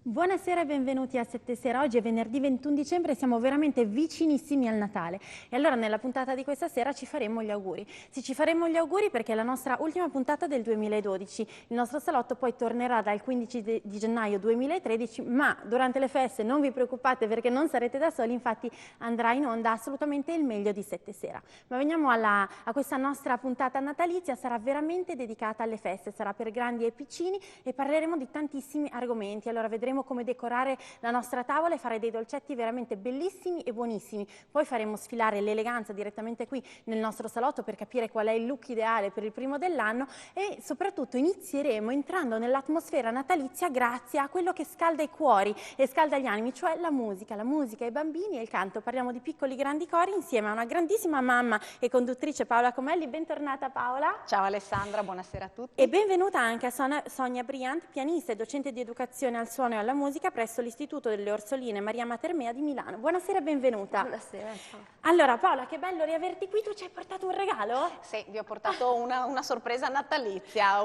Buonasera e benvenuti a 7 Sera. Oggi è venerdì 21 dicembre e siamo veramente vicinissimi al Natale. E allora nella puntata di questa sera ci faremo gli auguri. Sì, ci faremo gli auguri perché è la nostra ultima puntata del 2012. Il nostro salotto poi tornerà dal 15 di gennaio 2013, ma durante le feste non vi preoccupate perché non sarete da soli, infatti andrà in onda assolutamente il meglio di 7 Sera. Ma veniamo a questa nostra puntata natalizia, sarà veramente dedicata alle feste, sarà per grandi e piccini e parleremo di tantissimi argomenti. Allora vedremo come decorare la nostra tavola e fare dei dolcetti veramente bellissimi e buonissimi. Poi faremo sfilare l'eleganza direttamente qui nel nostro salotto per capire qual è il look ideale per il primo dell'anno e soprattutto inizieremo entrando nell'atmosfera natalizia grazie a quello che scalda i cuori e scalda gli animi, cioè la musica, i bambini e il canto. Parliamo di piccoli grandi cori insieme a una grandissima mamma e conduttrice Paola Comelli. Bentornata Paola. Ciao Alessandra, buonasera a tutti. E benvenuta anche a Sonia Briant, pianista e docente di educazione al suono e alla musica presso l'Istituto delle Orsoline Maria Mater Mea di Milano. Buonasera e benvenuta. Buonasera, ciao. Allora Paola, che bello riaverti qui, tu ci hai portato un regalo? Sì, vi ho portato una sorpresa natalizia,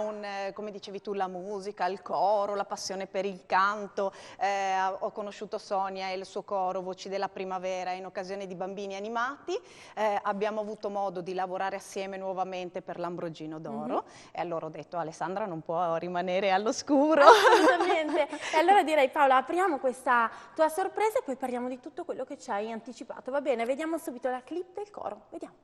come dicevi tu, la musica, il coro, la passione per il canto. Ho conosciuto Sonia e il suo coro Voci della Primavera in occasione di Bambini Animati. Abbiamo avuto modo di lavorare assieme nuovamente per l'Ambrogino d'Oro e allora ho detto Alessandra non può rimanere all'oscuro. Assolutamente. E allora direi Paola, apriamo questa tua sorpresa e poi parliamo di tutto quello che ci hai anticipato. Va bene, vediamo subito la clip del coro. Vediamo.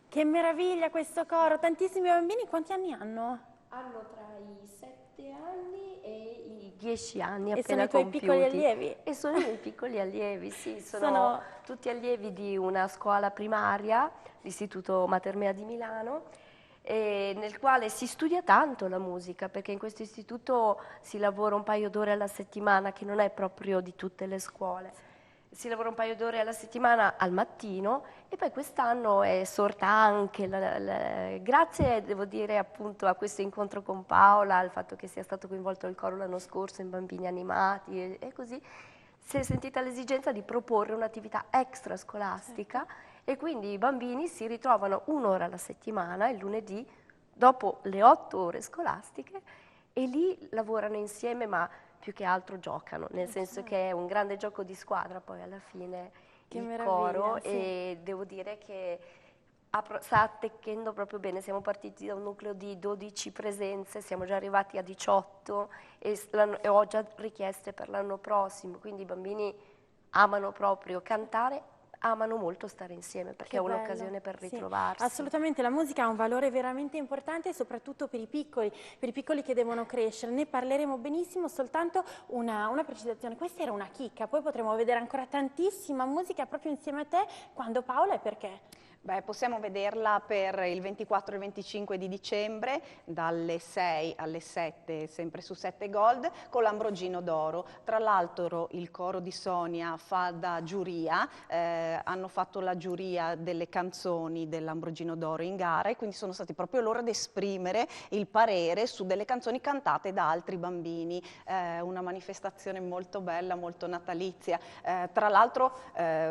Che meraviglia questo coro, tantissimi bambini, quanti anni hanno? Hanno tra i 7 anni e i 10 anni E appena sono i tuoi compiuti. piccoli allievi? E sono i miei piccoli allievi, sì, sono tutti allievi di una scuola primaria, l'Istituto Mater Mea di Milano, nel quale si studia tanto la musica, perché in questo istituto si lavora un paio d'ore alla settimana, che non è proprio di tutte le scuole. Si lavora un paio d'ore alla settimana al mattino e poi quest'anno è sorta anche, grazie devo dire appunto a questo incontro con Paola, al fatto che sia stato coinvolto il coro l'anno scorso in Bambini Animati e così, si è sentita l'esigenza di proporre un'attività extrascolastica e quindi i bambini si ritrovano un'ora alla settimana, il lunedì, dopo le 8 ore scolastiche e lì lavorano insieme ma più che altro giocano, nel senso che è un grande gioco di squadra poi alla fine il coro sì. e devo dire che sta attecchendo proprio bene, siamo partiti da un nucleo di 12 presenze, siamo già arrivati a 18 e ho già richieste per l'anno prossimo, quindi i bambini amano proprio cantare, amano molto stare insieme perché è un'occasione per ritrovarsi. Assolutamente, la musica ha un valore veramente importante soprattutto per i piccoli che devono crescere. Ne parleremo benissimo, soltanto una precisazione, questa era una chicca, poi potremo vedere ancora tantissima musica proprio insieme a te, quando Paola e perché? Beh, possiamo vederla per il 24 e il 25 di dicembre, dalle 6 alle 7, sempre su 7 Gold, con l'Ambrogino d'Oro. Tra l'altro il coro di Sonia fa da giuria, hanno fatto la giuria delle canzoni dell'Ambrogino d'Oro in gara e quindi sono stati proprio loro ad esprimere il parere su delle canzoni cantate da altri bambini. Una manifestazione molto bella, molto natalizia. Tra l'altro,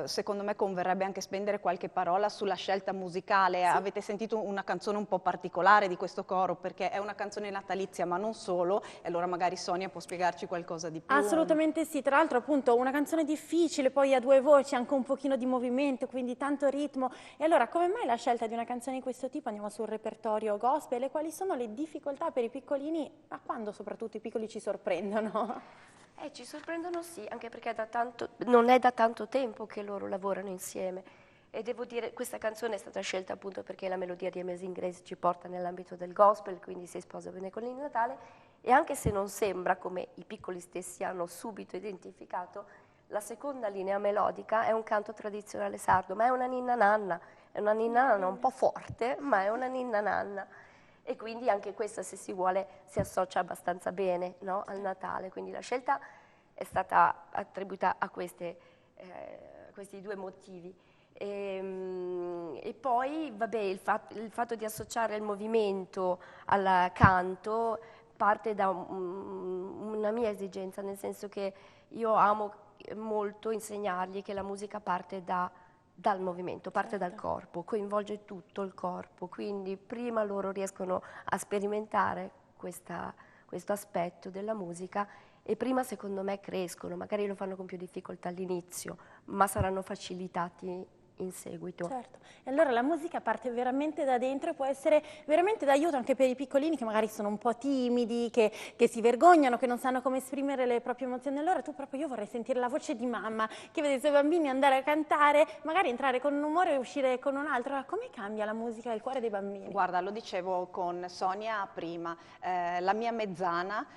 secondo me converrebbe anche spendere qualche parola sulla scelta musicale. Sì. Avete sentito una canzone un po' particolare di questo coro perché è una canzone natalizia ma non solo, e allora magari Sonia può spiegarci qualcosa di più. Assolutamente sì, tra l'altro appunto una canzone difficile, poi a due voci, anche un pochino di movimento, quindi tanto ritmo. E allora come mai la scelta di una canzone di questo tipo? Andiamo sul repertorio gospel e quali sono le difficoltà per i piccolini, ma quando soprattutto i piccoli ci sorprendono? Ci sorprendono sì, anche perché non è da tanto tempo che loro lavorano insieme. E devo dire, questa canzone è stata scelta appunto perché la melodia di Amazing Grace ci porta nell'ambito del gospel, quindi si sposa bene con il Natale, e anche se non sembra, come i piccoli stessi hanno subito identificato, la seconda linea melodica è un canto tradizionale sardo, ma è una ninna nanna un po' forte, ma è una ninna nanna. E quindi anche questa, se si vuole, si associa abbastanza bene, no, al Natale, quindi la scelta è stata attribuita a questi due motivi. E poi vabbè, il fatto di associare il movimento al canto parte da una mia esigenza, nel senso che io amo molto insegnargli che la musica parte dal movimento, parte dal corpo, coinvolge tutto il corpo, quindi prima loro riescono a sperimentare questo aspetto della musica e prima secondo me crescono, magari lo fanno con più difficoltà all'inizio, ma saranno facilitati in seguito. Certo, e allora la musica parte veramente da dentro e può essere veramente d'aiuto anche per i piccolini che magari sono un po' timidi, che si vergognano, che non sanno come esprimere le proprie emozioni. Allora io vorrei sentire la voce di mamma che vede i suoi bambini andare a cantare, magari entrare con un umore e uscire con un altro. Allora, come cambia la musica il cuore dei bambini? Guarda, lo dicevo con Sonia prima, la mia mezzana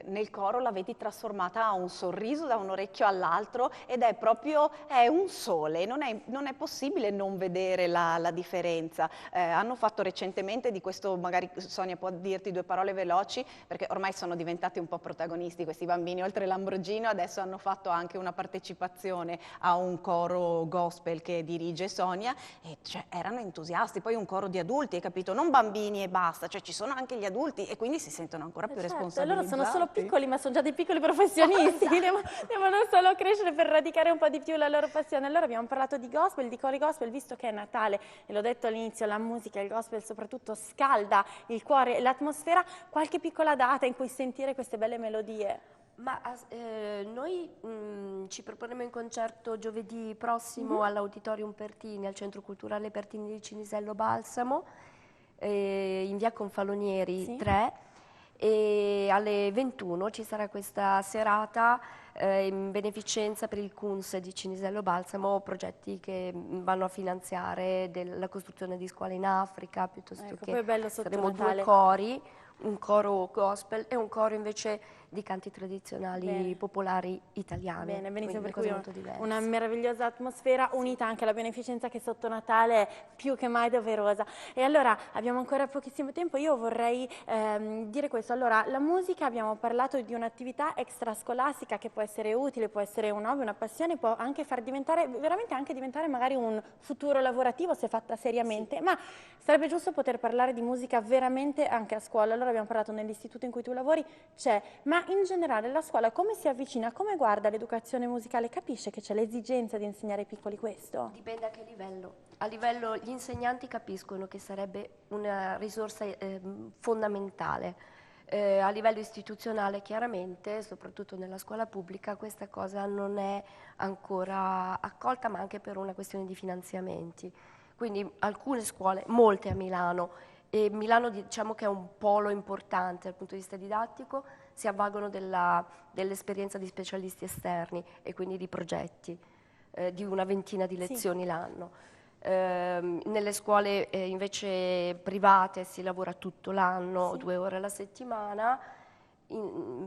nel coro la vedi trasformata a un sorriso da un orecchio all'altro ed è proprio un sole, non è possibile non vedere la differenza. Hanno fatto recentemente di questo, magari Sonia può dirti due parole veloci, perché ormai sono diventati un po' protagonisti questi bambini, oltre l'Ambrogino adesso hanno fatto anche una partecipazione a un coro gospel che dirige Sonia e cioè, erano entusiasti, poi un coro di adulti, hai capito? Non bambini e basta, cioè ci sono anche gli adulti e quindi si sentono ancora più responsabilizzati. Loro sono solo piccoli ma sono già dei piccoli professionisti, devono solo crescere per radicare un po' di più la loro passione. Allora abbiamo parlato di gospel, di cori gospel, visto che è Natale e l'ho detto all'inizio, la musica, il gospel soprattutto scalda il cuore e l'atmosfera, qualche piccola data in cui sentire queste belle melodie? Ma noi ci proporremo in concerto giovedì prossimo all'Auditorium Pertini, al Centro Culturale Pertini di Cinisello Balsamo, in via Confalonieri 3, e alle 21 ci sarà questa serata in beneficenza per il CUNS di Cinisello Balsamo, progetti che vanno a finanziare la costruzione di scuole in Africa, piuttosto che saremo due cori, un coro gospel e un coro invece di canti tradizionali popolari italiani. Bene, benissimo, per cui una meravigliosa atmosfera unita anche alla beneficenza che sotto Natale è più che mai doverosa. E allora abbiamo ancora pochissimo tempo, io vorrei dire questo. Allora, la musica, abbiamo parlato di un'attività extrascolastica che può essere utile, può essere un hobby, una passione, può anche far diventare, veramente anche diventare magari un futuro lavorativo se fatta seriamente, ma sarebbe giusto poter parlare di musica veramente anche a scuola. Allora abbiamo parlato nell'istituto in cui tu lavori, ma in generale la scuola come si avvicina, come guarda l'educazione musicale? Capisce che c'è l'esigenza di insegnare ai piccoli questo? Dipende a che livello. A livello gli insegnanti capiscono che sarebbe una risorsa fondamentale. A livello istituzionale chiaramente, soprattutto nella scuola pubblica, questa cosa non è ancora accolta, ma anche per una questione di finanziamenti. quindi alcune scuole, molte a Milano, e Milano diciamo che è un polo importante dal punto di vista didattico, si avvalgono dell'esperienza di specialisti esterni e quindi di progetti, di una ventina di lezioni l'anno. Nelle scuole invece private si lavora tutto l'anno, 2 ore alla settimana,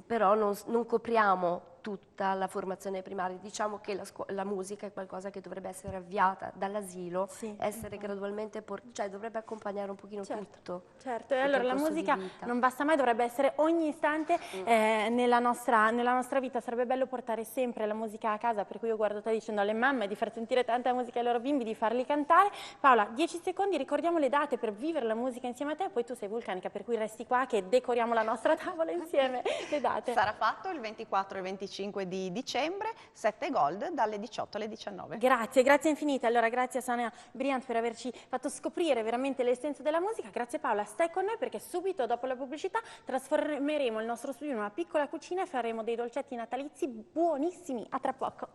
però non copriamo tutta la formazione primaria. Diciamo che la musica è qualcosa che dovrebbe essere avviata dall'asilo, essere gradualmente, cioè dovrebbe accompagnare un pochino tutto. Certo, e allora la musica non basta mai, dovrebbe essere ogni istante nella nostra vita. Sarebbe bello portare sempre la musica a casa, per cui io guardo te dicendo alle mamme di far sentire tanta musica ai loro bimbi, di farli cantare. Paola, 10 secondi, ricordiamo le date per vivere la musica insieme a te, poi tu sei vulcanica, per cui resti qua che decoriamo la nostra tavola insieme. Le date. Sarà fatto il 24 e 25 di dicembre, 7 Gold dalle 18 alle 19. Grazie, grazie infinite. Allora, grazie a Sonia Bryant per averci fatto scoprire veramente l'essenza della musica. Grazie Paola, stai con noi perché subito dopo la pubblicità trasformeremo il nostro studio in una piccola cucina e faremo dei dolcetti natalizi buonissimi. A tra poco.